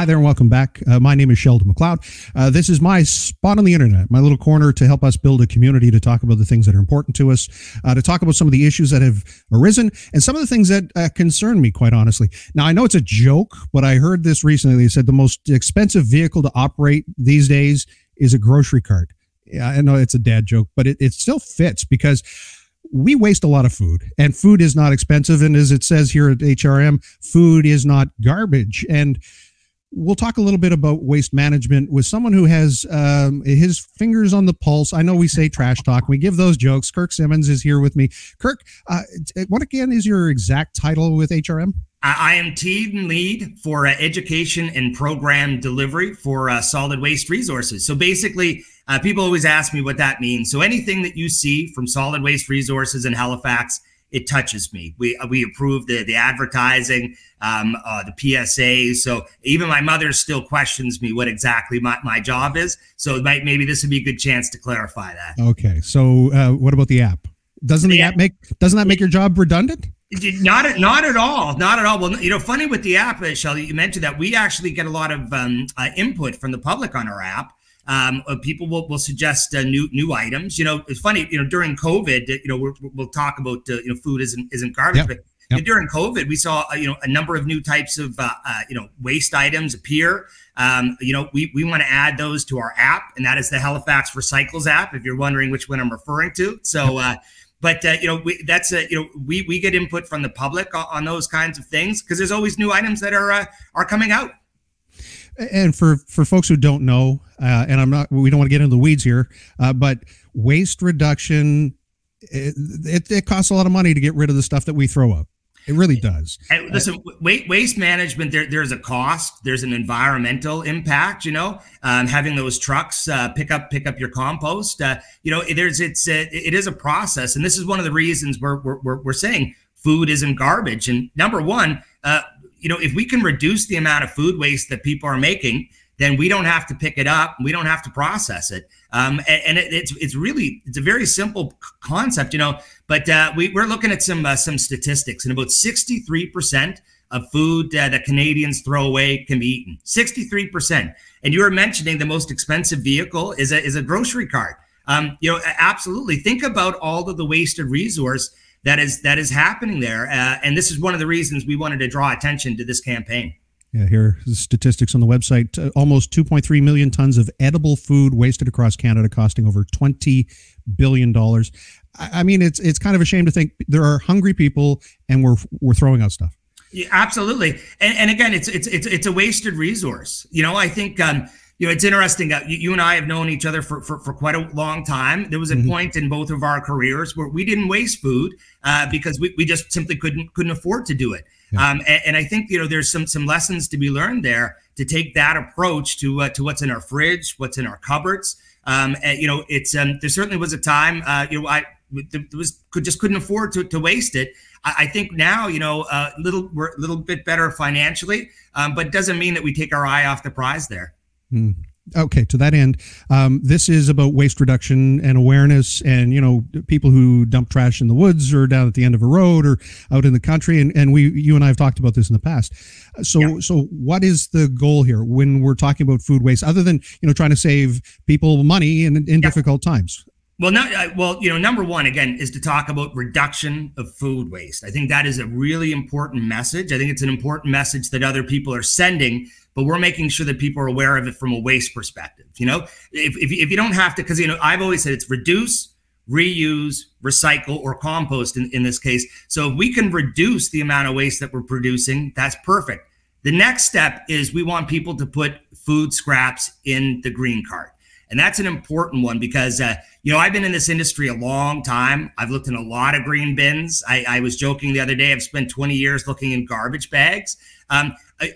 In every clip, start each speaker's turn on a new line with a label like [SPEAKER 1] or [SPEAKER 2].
[SPEAKER 1] Hi there and welcome back. My name is Sheldon McLeod. This is my spot on the internet, my little corner to help us build a community to talk about the things that are important to us, to talk about some of the issues that have arisen and some of the things that concern me, quite honestly. Now, I know it's a joke, but I heard this recently. They said the most expensive vehicle to operate these days is a grocery cart. Yeah, I know it's a dad joke, but it still fits because we waste a lot of food, and food is not expensive. And as it says here at HRM, food is not garbage. And we'll talk a little bit about waste management with someone who has his fingers on the pulse. I know we say trash talk. We give those jokes. Kirk Simmons is here with me. Kirk, what again is your exact title with HRM?
[SPEAKER 2] I am team lead for education and program delivery for solid waste resources. So basically, people always ask me what that means. So anything that you see from solid waste resources in Halifax, it touches me. We approve the advertising, the PSAs. So even my mother still questions me what exactly my job is. So maybe this would be a good chance to clarify that. Okay.
[SPEAKER 1] So what about the app? Doesn't that make your job redundant?
[SPEAKER 2] Not at all. Not at all. Well, you know, funny with the app, Shelly, you mentioned that we actually get a lot of input from the public on our app. People will suggest new items. You know, it's funny. You know, during COVID, you know, we'll talk about you know, food isn't garbage, but you know, during COVID, we saw you know, a number of new types of you know, waste items appear. You know, we want to add those to our app, and that is the Halifax Recycles app. If you're wondering which one I'm referring to, so. But you know, you know, we get input from the public on those kinds of things because there's always new items that are coming out.
[SPEAKER 1] And for folks who don't know, and we don't want to get into the weeds here, but waste reduction, it costs a lot of money to get rid of the stuff that we throw out. It really does.
[SPEAKER 2] And listen, waste management, there's a cost. There's an environmental impact. You know, having those trucks pick up your compost. You know, it is a process, and this is one of the reasons we're saying food isn't garbage. And number one, you know, if we can reduce the amount of food waste that people are making, then we don't have to pick it up. We don't have to process it. And it's a very simple concept, you know, but we're looking at some statistics, and about 63% of food that Canadians throw away can be eaten. 63%. And you were mentioning the most expensive vehicle is a grocery cart. You know, absolutely. Think about all of the wasted resource that is happening there. And this is one of the reasons we wanted to draw attention to this campaign.
[SPEAKER 1] Yeah, here are the statistics on the website. Almost 2.3 million tons of edible food wasted across Canada, costing over $20 billion. I mean, it's kind of a shame to think there are hungry people and we're throwing out stuff.
[SPEAKER 2] Yeah, absolutely. And again, it's a wasted resource. You know, I think you know, it's interesting. You and I have known each other for quite a long time. There was a point in both of our careers where we didn't waste food because we just simply couldn't afford to do it. Yeah. And I think, you know, there's some lessons to be learned there to take that approach to what's in our fridge, what's in our cupboards. And, you know, it's there certainly was a time, you know, just couldn't afford to waste it. I think now, you know, we're a little bit better financially, but it doesn't mean that we take our eye off the prize there.
[SPEAKER 1] Okay, to that end, this is about waste reduction and awareness, and you know, people who dump trash in the woods or down at the end of a road or out in the country, and you and I have talked about this in the past. So what is the goal here when we're talking about food waste, other than, you know, trying to save people money in difficult times?
[SPEAKER 2] Well, you know, number one, again, is to talk about reduction of food waste. I think that is a really important message. I think it's an important message that other people are sending, but we're making sure that people are aware of it from a waste perspective. You know, if you don't have to, because, you know, I've always said it's reduce, reuse, recycle, or compost in this case. So if we can reduce the amount of waste that we're producing, that's perfect. The next step is we want people to put food scraps in the green cart. And that's an important one because, you know, I've been in this industry a long time. I've looked in a lot of green bins. I was joking the other day, I've spent 20 years looking in garbage bags.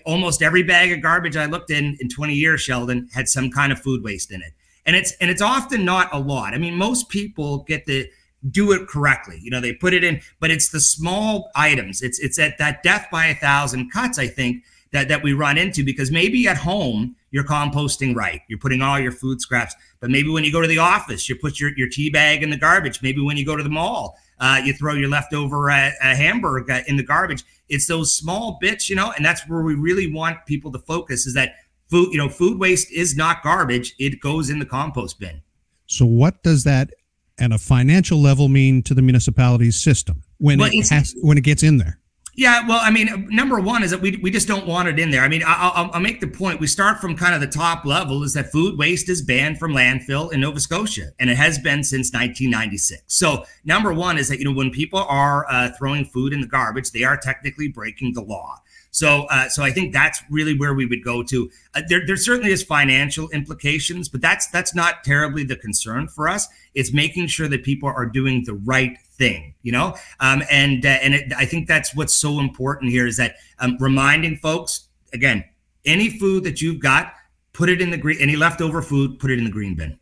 [SPEAKER 2] Almost every bag of garbage I looked in 20 years, Sheldon, had some kind of food waste in it. And it's often not a lot. I mean, most people get to do it correctly. You know, they put it in, but it's the small items. It's at that death by 1,000 cuts, I think, that we run into, because maybe at home you're composting right, you're putting all your food scraps, but maybe when you go to the office, you put your tea bag in the garbage. Maybe when you go to the mall, you throw your leftover hamburger in the garbage. It's those small bits, and that's where we really want people to focus, is that food waste is not garbage. It goes in the compost bin.
[SPEAKER 1] So what does that at a financial level mean to the municipality's system when it gets in there?
[SPEAKER 2] Yeah, well, I mean, number one is that we just don't want it in there. I mean, I'll make the point. We start from kind of the top level, is that food waste is banned from landfill in Nova Scotia, and it has been since 1996. So number one is that, when people are throwing food in the garbage, they are technically breaking the law. So I think that's really where we would go to. There certainly is financial implications, but that's not terribly the concern for us. It's making sure that people are doing the right thing, I think that's what's so important here, is that reminding folks, again, any food that you've got, put it in the green, any leftover food, put it in the green bin.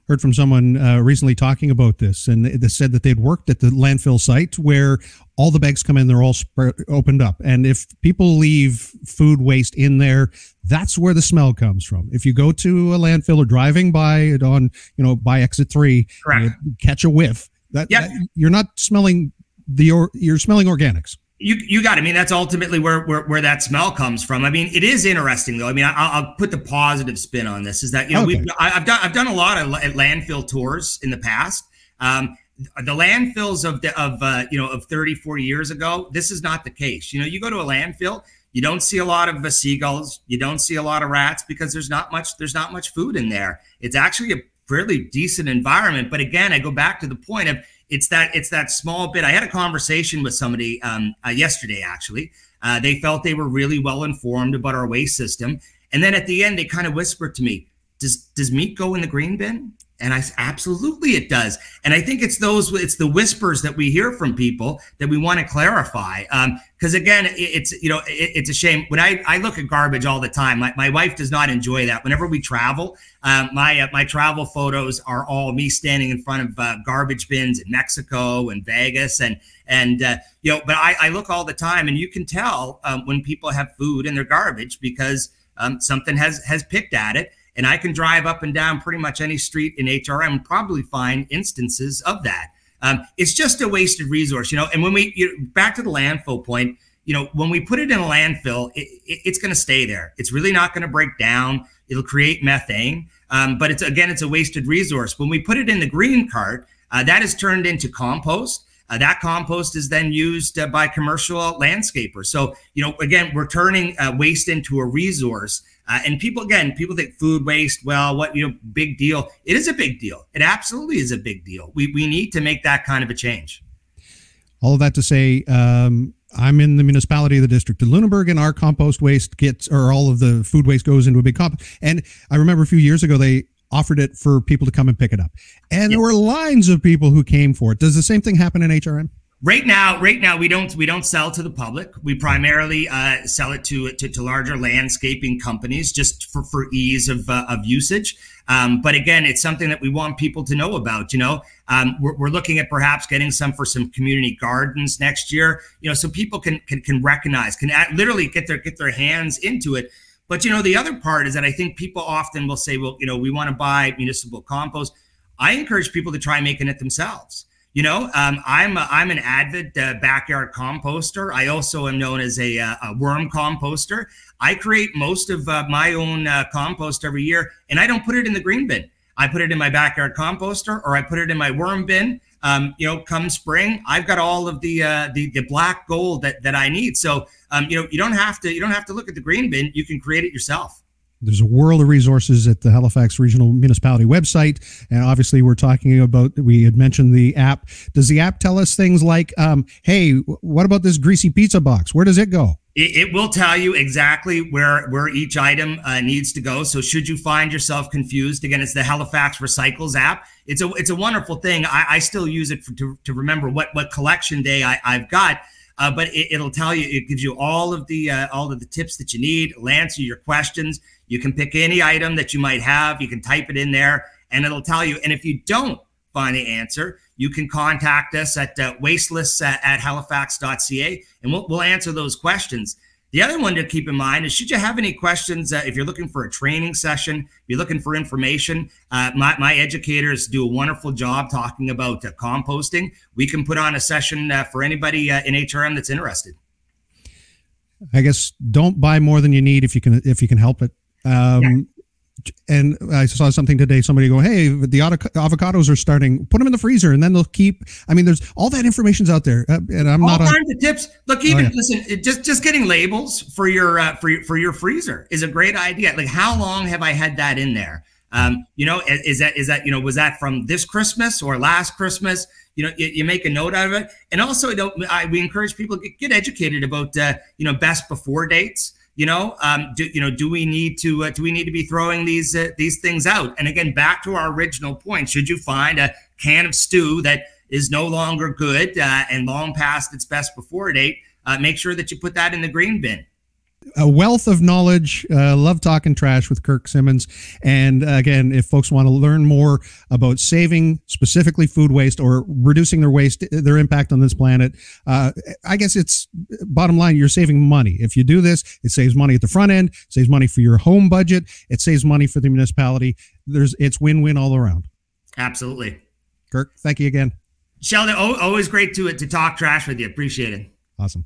[SPEAKER 1] Heard from someone recently talking about this, and they said that they'd worked at the landfill site where all the bags come in, they're all opened up. And if people leave food waste in there, that's where the smell comes from. If you go to a landfill or driving by it on, by exit 3, you catch a whiff, you're not smelling you're smelling organics.
[SPEAKER 2] You got it. I mean, that's ultimately where that smell comes from. I mean, it is interesting, though. I mean, I'll put the positive spin on this, is that, I've done a lot of landfill tours in the past. The landfills of 30, 40 years ago, this is not the case. You go to a landfill, you don't see a lot of seagulls, you don't see a lot of rats, because there's not much food in there. It's actually a fairly decent environment. But again, I go back to the point of, it's that small bit. I had a conversation with somebody yesterday, actually. They felt they were really well informed about our waste system. And then at the end, they kind of whispered to me, does meat go in the green bin? And I said, absolutely it does. And I think it's the whispers that we hear from people that we want to clarify. Because again, it's a shame. When I look at garbage all the time, my wife does not enjoy that. Whenever we travel, my travel photos are all me standing in front of garbage bins in Mexico and Vegas, but I look all the time, and you can tell when people have food in their garbage, because something has picked at it. And I can drive up and down pretty much any street in HRM and probably find instances of that. It's just a wasted resource, And when back to the landfill point, when we put it in a landfill, it's going to stay there. It's really not going to break down. It'll create methane. But it's a wasted resource. When we put it in the green cart, that is turned into compost. That compost is then used by commercial landscapers. So, again, we're turning waste into a resource. And people think food waste, well, big deal. It is a big deal. It absolutely is a big deal. We need to make that kind of a change.
[SPEAKER 1] All of that to say, I'm in the municipality of the District of Lunenburg, and our compost waste all of the food waste goes into a big compost. And I remember a few years ago, they offered it for people to come and pick it up. And there were lines of people who came for it. Does the same thing happen in HRM?
[SPEAKER 2] Right now, we don't sell to the public. We primarily sell it to larger landscaping companies, just for ease of usage. But again, it's something that we want people to know about. We're looking at perhaps getting some for some community gardens next year. So people can recognize, literally get their hands into it. But the other part is that I think people often will say, well, we want to buy municipal compost. I encourage people to try making it themselves. I'm an avid backyard composter. I also am known as a worm composter. I create most of my own compost every year, and I don't put it in the green bin. I put it in my backyard composter, or I put it in my worm bin. Come spring, I've got all of the black gold that I need. So you don't have to look at the green bin. You can create it yourself.
[SPEAKER 1] There's a world of resources at the Halifax Regional Municipality website. And obviously we had mentioned the app. Does the app tell us things like, hey, what about this greasy pizza box? Where does it go?
[SPEAKER 2] It will tell you exactly where each item needs to go. So should you find yourself confused, again, it's the Halifax Recycles app. It's a wonderful thing. I still use it to remember what collection day I've got. But it'll tell you, it gives you all of the tips that you need. It'll answer your questions. You can pick any item that you might have. You can type it in there, and it'll tell you. And if you don't find the answer, you can contact us at wasteless@halifax.ca, and we'll answer those questions. The other one to keep in mind is, should you have any questions, if you're looking for a training session, if you're looking for information, my educators do a wonderful job talking about composting. We can put on a session for anybody in HRM that's interested.
[SPEAKER 1] I guess don't buy more than you need if you can help it. And I saw something today, somebody go, hey, the avocados are starting, put them in the freezer and then they'll keep, I mean, there's all that information's out there, and I'm
[SPEAKER 2] all kinds of tips. Look, even listen, just getting labels for your freezer is a great idea. Like, how long have I had that in there? You know, is that, you know, was that from this Christmas or last Christmas? You know, you make a note out of it. And also, we encourage people to get educated about, you know, best before dates. You know, do we need to be throwing these things out? And again, back to our original point, should you find a can of stew that is no longer good and long past its best before date, make sure that you put that in the green bin.
[SPEAKER 1] A wealth of knowledge. Love talking trash with Kirk Simmons. And again, if folks want to learn more about saving specifically food waste or reducing their waste, their impact on this planet, I guess it's bottom line, you're saving money. If you do this, it saves money at the front end, saves money for your home budget, it saves money for the municipality. It's win-win all around.
[SPEAKER 2] Absolutely.
[SPEAKER 1] Kirk, thank you again.
[SPEAKER 2] Sheldon, always great to talk trash with you. Appreciate it.
[SPEAKER 1] Awesome.